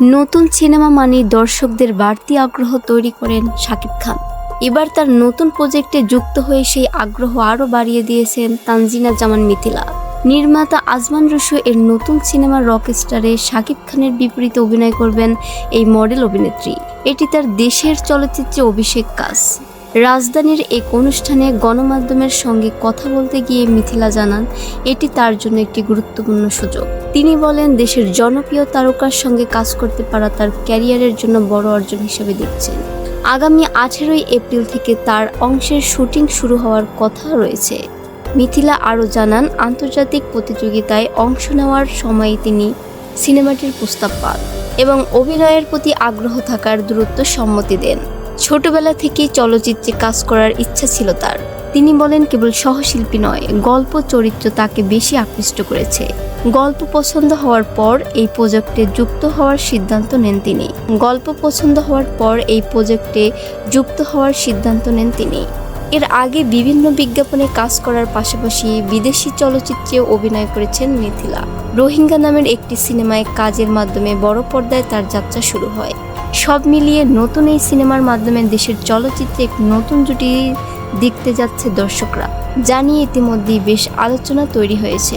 নতুন সিনেমা মানেই দর্শকদের বাড়তি আগ্রহ তৈরি করেন শাকিব খান। এবার তার নতুন প্রজেক্টে যুক্ত হয়ে সেই আগ্রহ আরও বাড়িয়ে দিয়েছেন তানজিনা জামান মিথিলা। নির্মাতা আজমান রুশো এর নতুন সিনেমার রকস্টারে শাকিব খানের বিপরীতে অভিনয় করবেন এই মডেল অভিনেত্রী। এটি তার দেশের চলচ্চিত্রে অভিষেক কাজ। রাজধানীর এক অনুষ্ঠানে গণমাধ্যমের সঙ্গে কথা বলতে গিয়ে মিথিলা জানান, এটি তার জন্য একটি গুরুত্বপূর্ণ সুযোগ। তিনি বলেন, দেশের জনপ্রিয় তারকার সঙ্গে কাজ করতে পারা তার ক্যারিয়ারের জন্য বড় অর্জন হিসেবে দেখছেন। আগামী 18 এপ্রিল থেকে তার অংশের শুটিং শুরু হওয়ার কথা রয়েছে। মিথিলা আরও জানান, আন্তর্জাতিক প্রতিযোগিতায় অংশ নেওয়ার সময় তিনি সিনেমাটির প্রস্তাব পান এবং অভিনয়ের প্রতি আগ্রহ থাকার দ্রুত সম্মতি দেন। ছোটবেলা থেকেই চলচ্চিত্রে কাজ করার ইচ্ছা ছিল তার। তিনি বলেন, কেবল সহশিল্পী নয়, গল্প চরিত্র তাকে বেশি আকৃষ্ট করেছে। গল্প পছন্দ হওয়ার পর এই প্রজেক্টে যুক্ত হওয়ার সিদ্ধান্ত নেন তিনি। এর আগে বিভিন্ন বিজ্ঞাপনে কাজ করার পাশাপাশি বিদেশি চলচ্চিত্রেও অভিনয় করেছেন মিথিলা। রোহিঙ্গা নামের একটি সিনেমায় কাজের মাধ্যমে বড় পর্দায় তার যাত্রা শুরু হয়। সব মিলিয়ে নতুন এই সিনেমার মাধ্যমে দেশের চলচ্চিত্রে এক নতুন জুটি দেখতে যাচ্ছে দর্শকরা, যা নিয়ে ইতিমধ্যেই বেশ আলোচনা তৈরি হয়েছে।